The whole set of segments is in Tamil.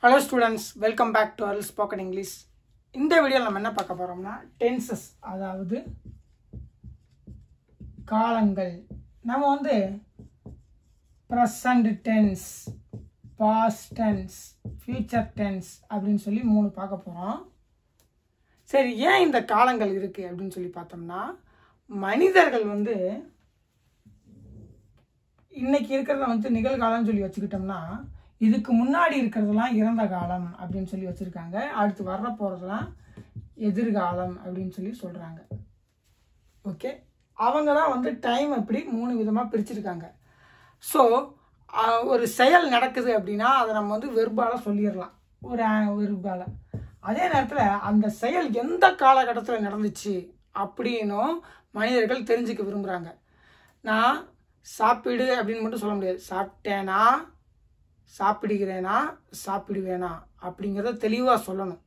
Hello students, welcome back to Earl Spoken English. இந்த வீடியோல நம்ம என்ன பார்க்க போறோம்னா tenses, அதாவது காலங்கள். நம்ம வந்து present tense, past tense, future tense அப்படினு சொல்லி மூணு பார்க்க போறோம். சரி, ஏன் இந்த காலங்கள் இருக்கு அப்படினு சொல்லி பார்த்தோம்னா மனிதர்கள் வந்து இன்னைக்கு இருக்கிறத வந்து நிகழ்காலம்னு சொல்லி வச்சுக்கிட்டோம்னா இதுக்கு முன்னாடி இருக்கிறதெல்லாம் இறந்த காலம் அப்படின்னு சொல்லி வச்சுருக்காங்க. அடுத்து வர்ற போகிறதெல்லாம் எதிர்காலம் அப்படின்னு சொல்லி சொல்கிறாங்க. ஓகே, அவங்க தான் வந்து டைம் இப்படி மூணு விதமாக பிரிச்சுருக்காங்க. ஸோ ஒரு செயல் நடக்குது அப்படின்னா அதை நம்ம வந்து வெர்பால் சொல்லிடலாம், ஒரு வெர்பால். அதே நேரத்தில் அந்த செயல் எந்த காலகட்டத்தில் நடந்துச்சு அப்படின்னும் மனிதர்கள் தெரிஞ்சுக்க விரும்புகிறாங்க. நான் சாப்பிடு அப்படின்னு மட்டும் சொல்ல முடியாது. சாப்பிட்டேனா, சாப்பிடுகிறேனா, சாப்பிடுவேனா அப்படிங்கிறத தெளிவாக சொல்லணும்.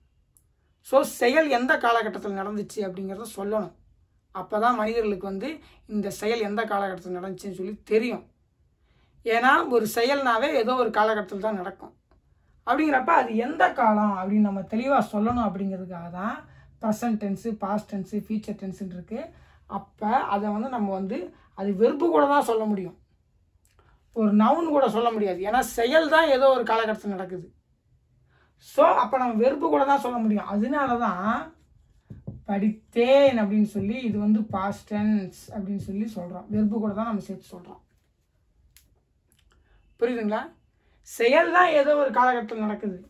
ஸோ செயல் எந்த காலகட்டத்தில் நடந்துச்சு அப்படிங்கிறத சொல்லணும். அப்போ தான் மனிதர்களுக்கு வந்து இந்த செயல் எந்த காலகட்டத்தில் நடந்துச்சுன்னு சொல்லி தெரியும். ஏன்னா ஒரு செயல்னாவே ஏதோ ஒரு காலகட்டத்தில் தான் நடக்கும். அப்படிங்கிறப்ப அது எந்த காலம் அப்படின்னு நம்ம தெளிவாக சொல்லணும். அப்படிங்கிறதுக்காக தான் present tense, past tense, future டென்ஸுன்னு இருக்குது. அப்போ அதை வந்து நம்ம வந்து அது வெர்பு கூட தான் சொல்ல முடியும், ஒரு நவுன் கூட சொல்ல முடியாது. ஏன்னா செயல் தான் ஏதோ ஒரு காலகட்டத்தில் நடக்குது. ஸோ அப்போ நம்ம வெர்பு கூட தான் சொல்ல முடியும். அதனால தான் படித்தேன் அப்படின்னு சொல்லி இது வந்து பாஸ்ட் டென்ஸ் அப்படின்னு சொல்லி சொல்கிறோம். வெர்பு கூட தான் நம்ம சேர்த்து சொல்கிறோம். புரியுதுங்களா? செயல் தான் ஏதோ ஒரு காலகட்டத்தில் நடக்குது.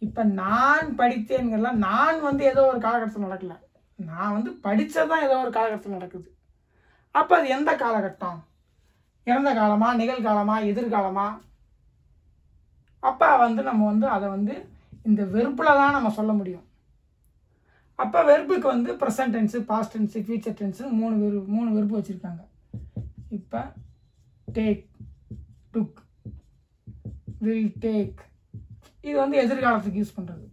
இப்போ நான் படித்தேங்கிறலாம் நான் வந்து ஏதோ ஒரு காலகட்டத்தில் நடக்கலை, நான் வந்து படித்தது தான் ஏதோ ஒரு காலகட்டத்தில் நடக்குது. அப்போ அது எந்த காலகட்டம்? இறந்த காலமா, நிகழ்காலமா, எதிர்காலமா? அப்போ வந்து நம்ம வந்து அதை வந்து இந்த வெர்பில் தான் நம்ம சொல்ல முடியும். அப்போ வெர்புக்கு வந்து present tense, past tense, future tense மூணு வெர்பு வச்சுருக்காங்க. இப்போ டேக், டுக், வில் டேக், இது வந்து எதிர்காலத்துக்கு யூஸ் பண்ணுறது.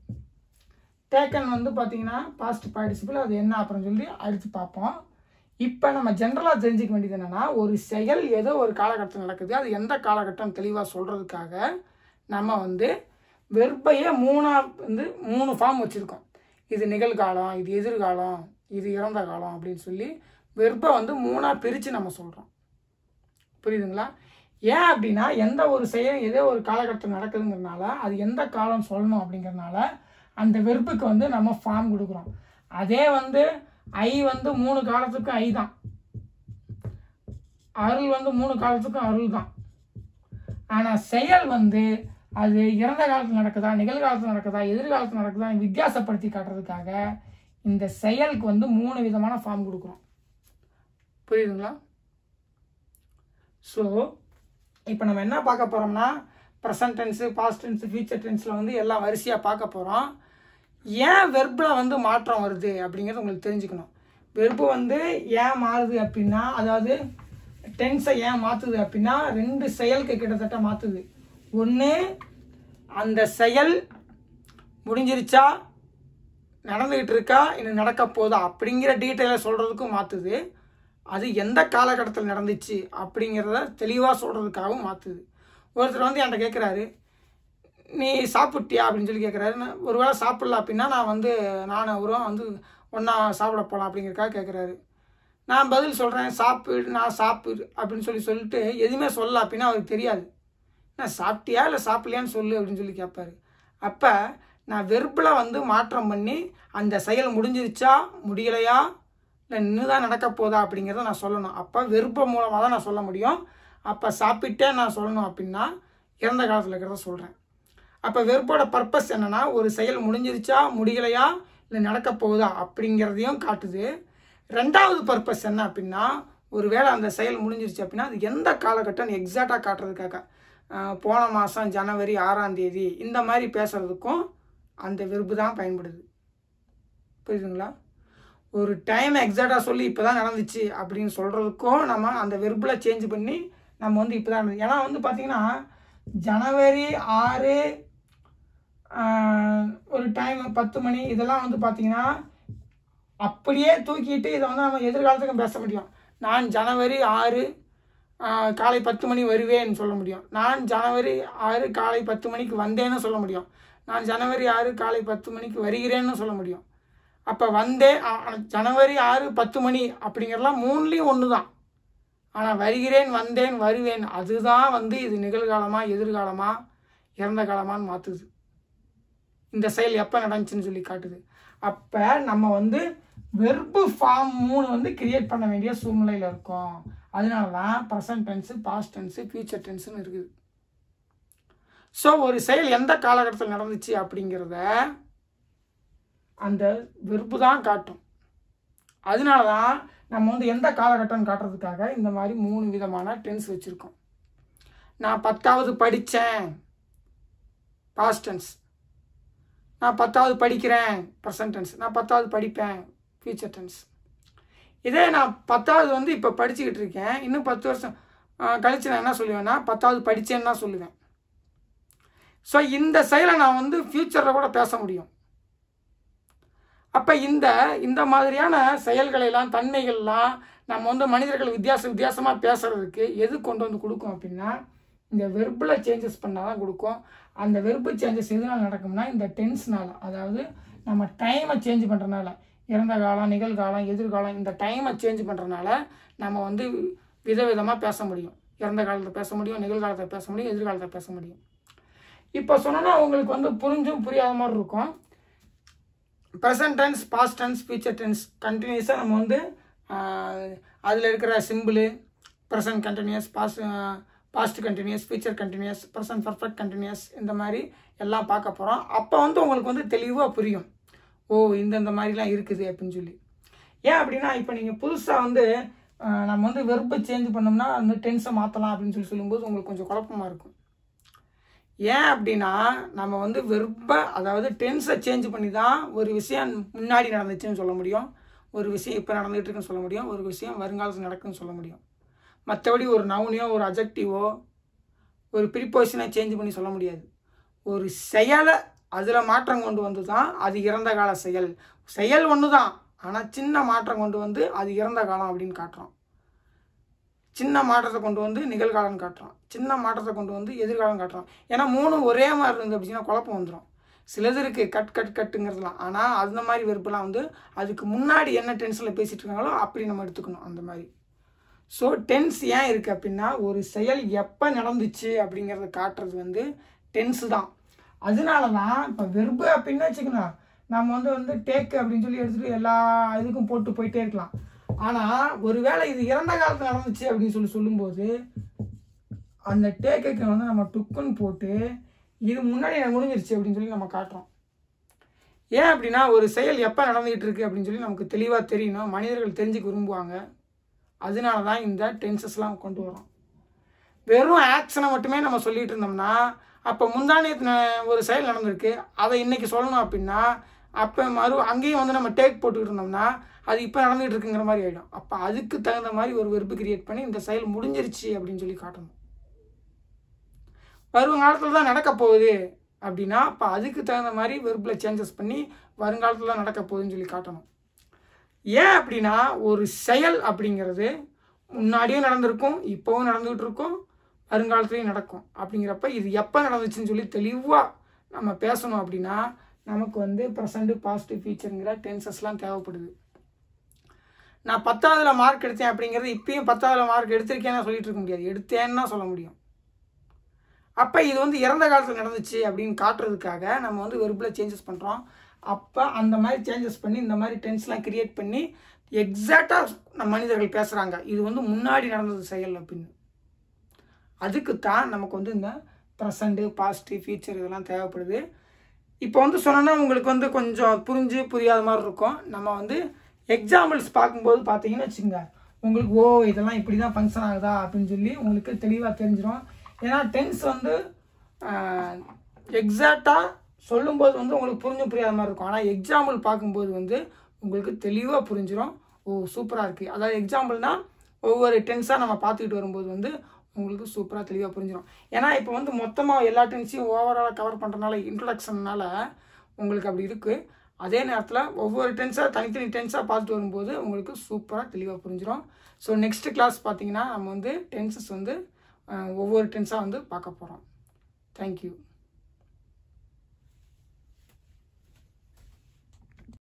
டேக்கன் வந்து பார்த்தீங்கன்னா பாஸ்ட் பார்ட்டிசிபிள், அது என்ன அப்புறம் சொல்லி அடுத்து பார்ப்போம். இப்போ நம்ம ஜென்ரலாக தெரிஞ்சிக்க வேண்டியது என்னென்னா, ஒரு செயல் ஏதோ ஒரு காலகட்டத்தில் நடக்குது, அது எந்த காலகட்டம் தெளிவாக சொல்கிறதுக்காக நம்ம வந்து வெர்பையே மூணு ஃபார்ம் வச்சுருக்கோம். இது நிகழ்காலம், இது எதிர்காலம், இது இறந்த காலம் அப்படின்னு சொல்லி வெர்பை வந்து மூணாக பிரித்து நம்ம சொல்கிறோம். புரியுதுங்களா? ஏன் அப்படின்னா எந்த ஒரு செயல் ஏதோ ஒரு காலகட்டத்தில் நடக்குதுங்கிறதுனால அது எந்த காலம் சொல்லணும் அப்படிங்கிறதுனால அந்த வெர்புக்கு வந்து நம்ம ஃபார்ம் கொடுக்குறோம். அதே வந்து ஐ வந்து 3 காலத்துக்கும் ஐ தான், அருள் வந்து 3 காலத்துக்கும் அருள் தான். ஆனால் செயல் வந்து அது இறந்த காலத்தில் நடக்குதா, நிகழ்காலத்தில் நடக்குதா, எதிர்காலத்தில் நடக்குதா வித்தியாசப்படுத்தி காட்டுறதுக்காக இந்த செயலுக்கு வந்து 3 விதமான ஃபார்ம் கொடுக்குறோம். புரியுதுங்களா? ஸோ இப்போ நம்ம என்ன பார்க்க போகிறோம்னா present tense, past tense, future டென்ஸில் வந்து எல்லாம் வரிசையாக பார்க்க போகிறோம். ஏன் வெர்பில் வந்து மாற்றம் வருது அப்படிங்கிறது உங்களுக்கு தெரிஞ்சுக்கணும். வெர்பு வந்து ஏன் மாறுது அப்படின்னா, அதாவது டென்ஸை ஏன் மாற்றுது அப்படின்னா 2 செயலுக்கு கிட்டத்தட்ட மாற்றுது. ஒன்று, அந்த செயல் முடிஞ்சிருச்சா, நடந்துக்கிட்டு இருக்கா, இன்னும் நடக்க போதா அப்படிங்கிற டீட்டெயிலை சொல்கிறதுக்கும் மாற்றுது. அது எந்த காலகட்டத்தில் நடந்துச்சு அப்படிங்கிறத தெளிவாக சொல்கிறதுக்காகவும் மாற்றுது. ஒருத்தர் வந்து என்கிட்ட கேட்குறாரு, நீ சாப்பிட்டியா அப்படின்னு சொல்லி கேட்குறாரு. ஒரு வேளை சாப்பிட்ல அப்படின்னா நான் அவரும் வந்து ஒன்றா சாப்பிட போகலாம் அப்படிங்கிறக்காக கேட்குறாரு. நான் பதில் சொல்கிறேன், நான் சாப்பிடு அப்படின்னு சொல்லிட்டு எதுவுமே சொல்லல அப்படின்னா அவருக்கு தெரியாது. நான் சாப்பிட்டியா இல்லை சாப்பிட்லையான்னு சொல்லு அப்படின்னு சொல்லி கேட்பாரு. அப்போ நான் வெர்பில் வந்து மாற்றம் பண்ணி அந்த செயல் முடிஞ்சிருச்சா, முடியலையா, இல்லை இன்னும் தான் நடக்க போதா அப்படிங்கிறத நான் சொல்லணும். அப்போ வெர்பு மூலமாக தான் நான் சொல்ல முடியும். அப்போ சாப்பிட்டே நான் சொல்லணும் அப்படின்னா இறந்த காலத்தில் இருக்கிறத சொல்கிறேன். அப்போ வெர்போட பர்பஸ் என்னென்னா, ஒரு செயல் முடிஞ்சிருச்சா, முடியலையா, இல்லை நடக்க போகுதா அப்படிங்கிறதையும் காட்டுது. ரெண்டாவது பர்பஸ் என்ன அப்படின்னா, ஒரு வேளை அந்த செயல் முடிஞ்சிருச்சு அப்படின்னா அது எந்த காலகட்டம் எக்ஸாக்டாக காட்டுறதுக்காக, போன மாதம் ஜனவரி 6ஆம் தேதி இந்த மாதிரி பேசுகிறதுக்கும் அந்த வெர்பு தான் பயன்படுது. புரியுதுங்களா? ஒரு டைம் எக்ஸாக்டாக சொல்லி இப்போ தான் நடந்துச்சு அப்படின்னு சொல்கிறதுக்கும் நம்ம அந்த வெர்பில் சேஞ்ச் பண்ணி நம்ம வந்து இப்போ தான், ஏன்னா வந்து பார்த்திங்கன்னா ஜனவரி 6 ஒரு டைம் 10 மணி இதெல்லாம் வந்து பார்த்திங்கன்னா அப்படியே தூக்கிட்டு இதை வந்து நம்ம எதிர்காலத்துக்கும் பேச முடியும். நான் ஜனவரி 6 காலை 10 மணி வருவேன்னு சொல்ல முடியும். நான் ஜனவரி 6 காலை 10 மணிக்கு வந்தேன்னு சொல்ல முடியும். நான் ஜனவரி 6 காலை 10 மணிக்கு வருகிறேன்னு சொல்ல முடியும். அப்போ ஜனவரி 6 10 மணி அப்படிங்கிறலாம் மூணுலேயும் ஒன்று தான். ஆனால் வருகிறேன், வந்தேன், வருவேன் அதுதான் வந்து இது நிகழ்காலமா எதிர்காலமா இறந்த காலமான்னு மாற்றுது. இந்த செயல் எப்போ நடந்துச்சுன்னு சொல்லி காட்டுது. அப்போ நம்ம வந்து வெர்பு ஃபார்ம் 3 வந்து கிரியேட் பண்ண வேண்டிய சூழ்நிலையில் இருக்கோம். அதனால தான் present tense, past tense, future டென்ஸுன்னு இருக்குது. ஸோ ஒரு செயல் எந்த காலகட்டத்தில் நடந்துச்சு அப்படிங்கிறத அந்த வெர்பு தான் காட்டும். அதனால தான் நம்ம வந்து எந்த காலகட்டம்னு காட்டுறதுக்காக இந்த மாதிரி 3 விதமான டென்ஸ் வச்சுருக்கோம். நான் 10வது படித்தேன், பாஸ்ட் டென்ஸ். நான் 10வது படிக்கிறேன், ப்ரெசன்ட் டென்ஸ். நான் 10வது படிப்பேன், ஃபியூச்சர் டென்ஸ். இதே நான் 10வது வந்து இப்போ படிச்சுக்கிட்டு இருக்கேன், இன்னும் 10 வருஷம் கழிச்சு நான் என்ன சொல்லுவேன்னா 10வது படித்தேன்னு தான் சொல்லுவேன். ஸோ இந்த செயலை நான் வந்து ஃப்யூச்சரில் கூட பேச முடியும். அப்போ இந்த மாதிரியான செயல்களெல்லாம், தன்மைகள்லாம் நம்ம வந்து மனிதர்கள் வித்தியாசமாக பேசுகிறதுக்கு எது கொண்டு வந்து கொடுக்கும் அப்படின்னா இந்த வெர்பில் சேஞ்சஸ் பண்ணால் தான் கொடுக்கும். அந்த வெர்பு சேஞ்சஸ் எதனால் நடக்கும்னா இந்த டென்ஸ்னால, அதாவது நம்ம டைமை சேஞ்ச் பண்ணுறதுனால, இறந்த காலம், நிகழ்காலம், எதிர்காலம், இந்த டைமை சேஞ்ச் பண்ணுறதுனால நம்ம வந்து விதவிதமாக பேச முடியும். இறந்த காலத்தை பேச முடியும், நிகழ்காலத்தை பேச முடியும், எதிர்காலத்தை பேச முடியும். இப்போ சொன்னோன்னா உங்களுக்கு வந்து புரிஞ்சும் புரியாத மாதிரி இருக்கும். Present tense, past tense, future tense கண்டினியூஸாக நம்ம வந்து அதில் இருக்கிற simple, present continuous, past continuous, future continuous, present perfect continuous, இந்த மாதிரி எல்லாம் பார்க்க போகிறோம். அப்போ வந்து உங்களுக்கு வந்து தெளிவாக புரியும், ஓ இந்த மாதிரிலாம் இருக்குது அப்படின்னு சொல்லி. ஏன் அப்படின்னா இப்போ நீங்கள் புதுசாக வந்து நம்ம வந்து வெர்பை சேஞ்ச் பண்ணோம்னா அந்த டென்ஸை மாற்றலாம் அப்படின்னு சொல்லும்போது உங்களுக்கு கொஞ்சம் குழப்பமாக இருக்கும். ஏன் அப்படின்னா நம்ம வந்து வெர்பை, அதாவது டென்ஸை சேஞ்ச் பண்ணி தான் ஒரு விஷயம் முன்னாடி நடந்துச்சுன்னு சொல்ல முடியும், ஒரு விஷயம் இப்போ நடந்துகிட்டு இருக்குன்னு சொல்ல முடியும், ஒரு விஷயம் வருங்காலத்தில் நடக்குன்னு சொல்ல முடியும். மற்றபடி ஒரு நவுனையோ ஒரு அஜெக்டிவோ ஒரு ப்ரிப்போசிஷனை சேஞ்ச் பண்ணி சொல்ல முடியாது. ஒரு செயலை அதில் மாற்றம் கொண்டு வந்து தான் அது இறந்த கால செயல் ஒன்று தான், ஆனால் சின்ன மாற்றம் கொண்டு வந்து அது இறந்த காலம் அப்படின்னு காட்டுறோம். சின்ன மாற்றத்தை கொண்டு வந்து நிகழ்காலம் காட்டுறோம், சின்ன மாற்றத்தை கொண்டு வந்து எதிர்காலம் காட்டுறோம். ஏன்னா 3 ஒரே மாதிரி இருந்து அப்படின்னா குழப்பம் வந்துடும். சிலது இருக்குது கட்டுங்கிறதுலாம், ஆனால் அந்த மாதிரி வெறுப்பெல்லாம் வந்து அதுக்கு முன்னாடி என்ன டென்ஸில் பேசிகிட்டு இருக்காங்களோ அப்படி நம்ம எடுத்துக்கணும் அந்த மாதிரி. ஸோ டென்ஸ் ஏன் இருக்குது அப்படின்னா ஒரு செயல் எப்போ நடந்துச்சு அப்படிங்கிறத காட்டுறது வந்து டென்ஸு தான். அதனால தான் இப்போ வெர்பு அப்படின்னு வச்சுக்கணும், நம்ம வந்து டேக்கு அப்படின்னு சொல்லி எடுத்துகிட்டு எல்லா இதுக்கும் போட்டு போயிட்டே இருக்கலாம். ஆனால் ஒருவேளை இது இறந்த காலத்தில் நடந்துச்சு அப்படின்னு சொல்லும்போது அந்த டேக்குக்கு வந்து நம்ம டுக்குன்னு போட்டு இது முன்னாடி எனக்கு முடிஞ்சிருச்சு அப்படின்னு சொல்லி நம்ம காட்டுறோம். ஏன் அப்படின்னா ஒரு செயல் எப்போ நடந்துகிட்டு இருக்கு அப்படின்னு சொல்லி நமக்கு தெளிவாக தெரியணும், மனிதர்கள் தெரிஞ்சுக்க விரும்புவாங்க. அதனால தான் இந்த டென்சஸ்லாம் கொண்டு வரோம். வெறும் ஆக்ஷனை மட்டுமே நம்ம சொல்லிகிட்டு இருந்தோம்னா அப்போ முந்தானே ஒரு செயல் நடந்திருக்கு அதை இன்றைக்கி சொல்லணும் அப்படின்னா அப்போ அங்கேயும் வந்து நம்ம டேக் போட்டுக்கிட்டு இருந்தோம்னா அது இப்போ நடந்துகிட்டு இருக்குங்கிற மாதிரி ஆகிடும். அப்போ அதுக்கு தகுந்த மாதிரி ஒரு வெர்பு கிரியேட் பண்ணி இந்த செயல் முடிஞ்சிருச்சு அப்படின்னு சொல்லி காட்டணும். வருங்காலத்தில் தான் நடக்க போகுது அப்படின்னா அப்போ அதுக்கு தகுந்த மாதிரி வெர்பில் சேஞ்சஸ் பண்ணி வருங்காலத்தில் தான் நடக்க போகுதுன்னு சொல்லி காட்டணும். ஏன் அப்படின்னா ஒரு செயல் அப்படிங்கிறது முன்னாடியும் நடந்திருக்கும், இப்போவும் நடந்துகிட்டு இருக்கும், வருங்காலத்துலேயும் நடக்கும். அப்படிங்கிறப்ப இது எப்போ நடந்துச்சுன்னு சொல்லி தெளிவாக நம்ம பேசணும் அப்படின்னா நமக்கு வந்து ப்ரெசண்ட்டு, பாஸ்ட்டு, ஃபியூச்சருங்கிற டென்சஸ்லாம் தேவைப்படுது. நான் 10வதுல மார்க் எடுத்தேன் அப்படிங்கிறது இப்பயும் 10வதுல மார்க் எடுத்திருக்கேன்னு சொல்லிட்டு இருக்க முடியாது, எடுத்தேன்னு தான் சொல்ல முடியும். அப்போ இது வந்து இறந்த காலத்தில் நடந்துச்சு அப்படின்னு காட்டுறதுக்காக நம்ம வந்து வெர்பில் சேஞ்சஸ் பண்ணுறோம். அப்போ அந்த மாதிரி சேஞ்சஸ் பண்ணி இந்த மாதிரி டென்ஸ்லாம் கிரியேட் பண்ணி எக்ஸாக்டாக நம்ம மனிதர்கள் பேசுகிறாங்க இது வந்து முன்னாடி நடந்தது செயல் அப்படின்னு. அதுக்கு தான் நமக்கு வந்து இந்த ப்ரெசண்ட்டு, பாஸ்ட்டு, ஃபியூச்சர் இதெல்லாம் தேவைப்படுது. இப்போ வந்து சொன்னோன்னா உங்களுக்கு வந்து கொஞ்சம் புரியாத மாதிரி இருக்கும். நம்ம வந்து எக்ஸாம்பிள்ஸ் பார்க்கும்போது பார்த்தீங்கன்னு வச்சுக்கோங்க, உங்களுக்கு இதெல்லாம் இப்படி தான் ஃபங்க்ஷன் ஆகுதா அப்படின்னு சொல்லி உங்களுக்கு தெளிவாக தெரிஞ்சிடும். ஏன்னா டென்ஸ் வந்து எக்ஸாக்டாக சொல்லும்போது வந்து உங்களுக்கு புரியாத மாதிரி இருக்கும். ஆனால் எக்ஸாம்பிள் பார்க்கும்போது வந்து உங்களுக்கு தெளிவாக புரிஞ்சிடும், சூப்பராக இருக்குது. அதாவது எக்ஸாம்பிள்னால் ஒவ்வொரு டென்ஸாக நம்ம பார்த்துக்கிட்டு வரும்போது வந்து உங்களுக்கு சூப்பராக தெளிவாக புரிஞ்சிடும். ஏன்னா இப்போ வந்து மொத்தமாக எல்லா டென்ஸையும் ஓவராலாக கவர் பண்ணுறதுனால இன்ட்ரடக்ஷன்னால உங்களுக்கு அப்படி இருக்குது. அதே நேரத்தில் ஒவ்வொரு டென்ஸாக தனித்தனி டென்ஸாக பார்த்துட்டு வரும்போது உங்களுக்கு சூப்பராக தெளிவாக புரிஞ்சிடும். ஸோ நெக்ஸ்ட் கிளாஸ் பார்த்தீங்கன்னா நம்ம வந்து டென்சஸ் வந்து ஒவ்வொரு டென்ஸாக வந்து பார்க்க போகிறோம். தேங்க்யூ.